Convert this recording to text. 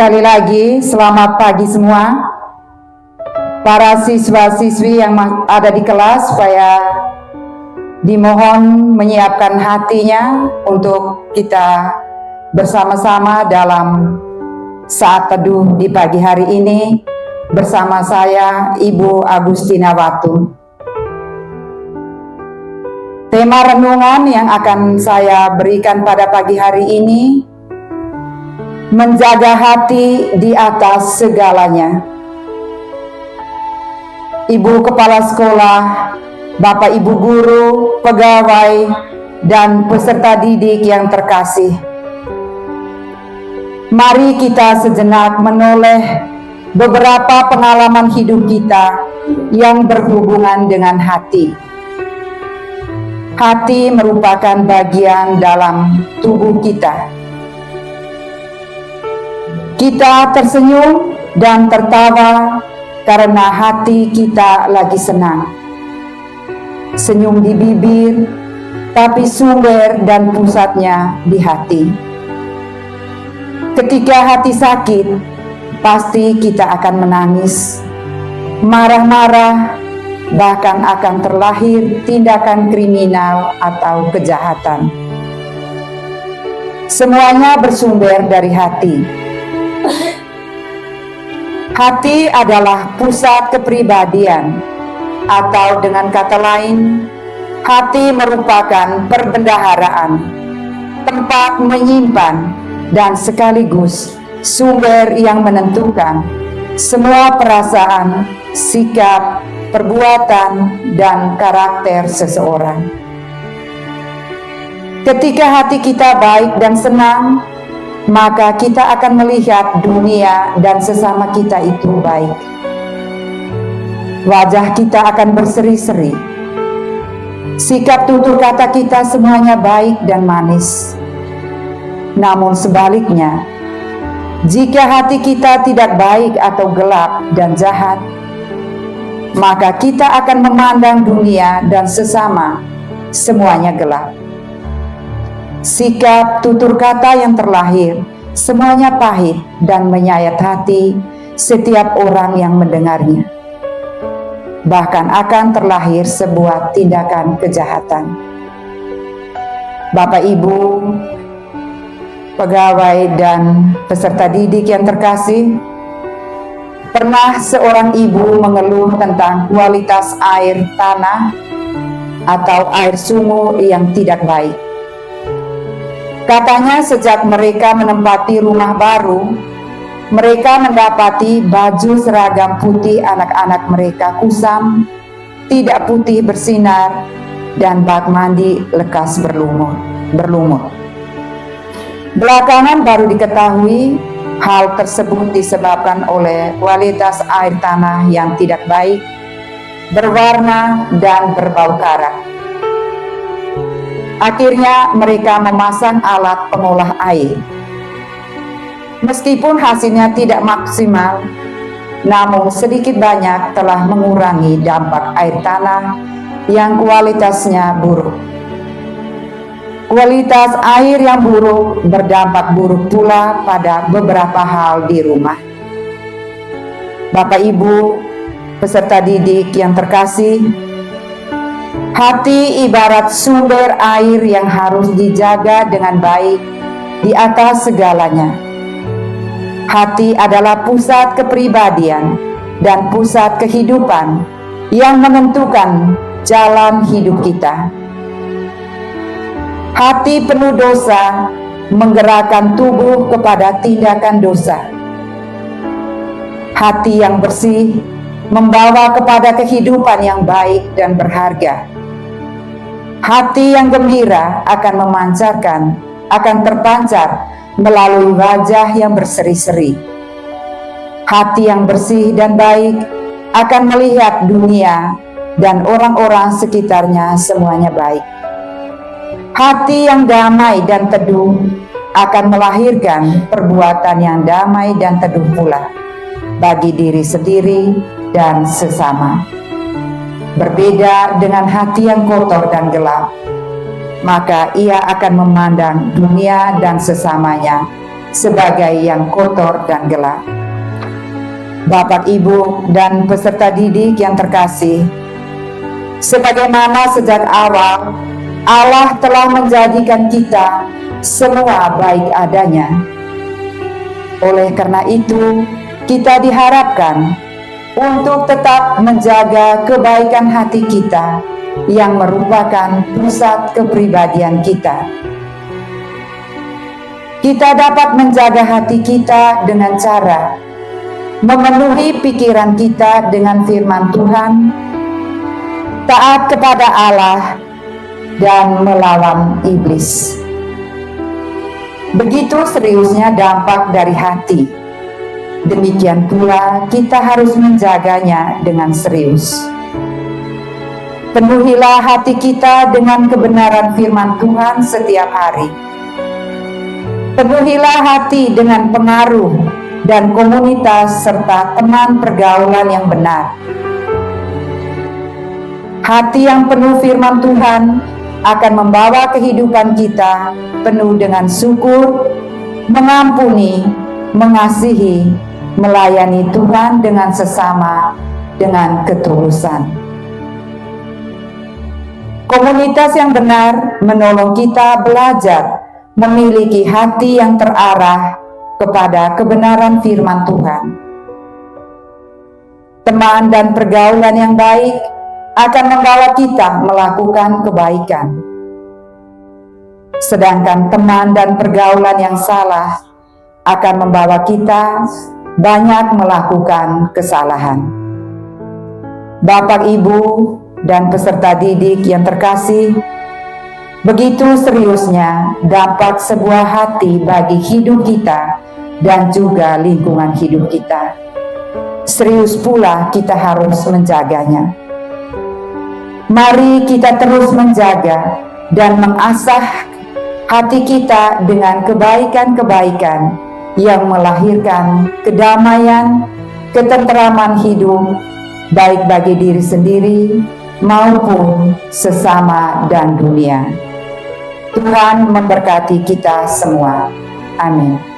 Sekali lagi, selamat pagi semua. Para siswa-siswi yang ada di kelas, supaya dimohon menyiapkan hatinya untuk kita bersama-sama dalam saat teduh di pagi hari ini bersama saya, Ibu Agustina Watu. Tema renungan yang akan saya berikan pada pagi hari ini, menjaga hati di atas segalanya. Ibu Kepala Sekolah, Bapak Ibu Guru, pegawai, dan peserta didik yang terkasih, mari kita sejenak menoleh beberapa pengalaman hidup kita yang berhubungan dengan hati. Hati merupakan bagian dalam tubuh kita. Kita tersenyum dan tertawa karena hati kita lagi senang. Senyum di bibir, tapi sumber dan pusatnya di hati. Ketika hati sakit, pasti kita akan menangis, marah-marah, bahkan akan terlahir tindakan kriminal atau kejahatan. Semuanya bersumber dari hati. Hati adalah pusat kepribadian, atau dengan kata lain, hati merupakan perbendaharaan, tempat menyimpan dan sekaligus sumber yang menentukan semua perasaan, sikap, perbuatan, dan karakter seseorang. Ketika hati kita baik dan senang, maka kita akan melihat dunia dan sesama kita itu baik. Wajah kita akan berseri-seri. Sikap tutur kata kita semuanya baik dan manis. Namun sebaliknya, jika hati kita tidak baik atau gelap dan jahat, maka kita akan memandang dunia dan sesama semuanya gelap. Sikap tutur kata yang terlahir semuanya pahit dan menyayat hati setiap orang yang mendengarnya. Bahkan akan terlahir sebuah tindakan kejahatan. Bapak Ibu, pegawai dan peserta didik yang terkasih, pernah seorang ibu mengeluh tentang kualitas air tanah atau air sumur yang tidak baik. Katanya sejak mereka menempati rumah baru, mereka mendapati baju seragam putih anak-anak mereka kusam, tidak putih bersinar, dan bak mandi lekas berlumut. Belakangan baru diketahui hal tersebut disebabkan oleh kualitas air tanah yang tidak baik, berwarna dan berbau karat. Akhirnya mereka memasang alat pengolah air. Meskipun hasilnya tidak maksimal, namun sedikit banyak telah mengurangi dampak air tanah yang kualitasnya buruk. Kualitas air yang buruk berdampak buruk pula pada beberapa hal di rumah. Bapak Ibu, peserta didik yang terkasih, hati ibarat sumber air yang harus dijaga dengan baik di atas segalanya. Hati adalah pusat kepribadian dan pusat kehidupan yang menentukan jalan hidup kita. Hati penuh dosa menggerakkan tubuh kepada tindakan dosa. Hati yang bersih membawa kepada kehidupan yang baik dan berharga. Hati yang gembira akan terpancar melalui wajah yang berseri-seri. Hati yang bersih dan baik akan melihat dunia dan orang-orang sekitarnya semuanya baik. Hati yang damai dan teduh akan melahirkan perbuatan yang damai dan teduh pula bagi diri sendiri dan sesama. Berbeda dengan hati yang kotor dan gelap, maka ia akan memandang dunia dan sesamanya sebagai yang kotor dan gelap. Bapak, Ibu, dan peserta didik yang terkasih, sebagaimana sejak awal Allah telah menjadikan kita semua baik adanya. Oleh karena itu, kita diharapkan untuk tetap menjaga kebaikan hati kita yang merupakan pusat kepribadian kita. Kita dapat menjaga hati kita dengan cara memenuhi pikiran kita dengan firman Tuhan, taat kepada Allah, dan melawan iblis. Begitu seriusnya dampak dari hati. Demikian pula kita harus menjaganya dengan serius. Penuhilah hati kita dengan kebenaran firman Tuhan setiap hari. Penuhilah hati dengan pengaruh dan komunitas serta teman pergaulan yang benar. Hati yang penuh firman Tuhan akan membawa kehidupan kita penuh dengan syukur, mengampuni, mengasihi, melayani Tuhan dengan sesama, dengan ketulusan. Komunitas yang benar menolong kita belajar memiliki hati yang terarah kepada kebenaran firman Tuhan. Teman dan pergaulan yang baik akan membawa kita melakukan kebaikan. Sedangkan teman dan pergaulan yang salah akan membawa kita banyak melakukan kesalahan. Bapak, Ibu, dan peserta didik yang terkasih, begitu seriusnya dampak sebuah hati bagi hidup kita dan juga lingkungan hidup kita. Serius pula kita harus menjaganya. Mari kita terus menjaga dan mengasah hati kita dengan kebaikan-kebaikan yang melahirkan kedamaian, ketenteraman hidup, baik bagi diri sendiri maupun sesama dan dunia. Tuhan memberkati kita semua. Amin.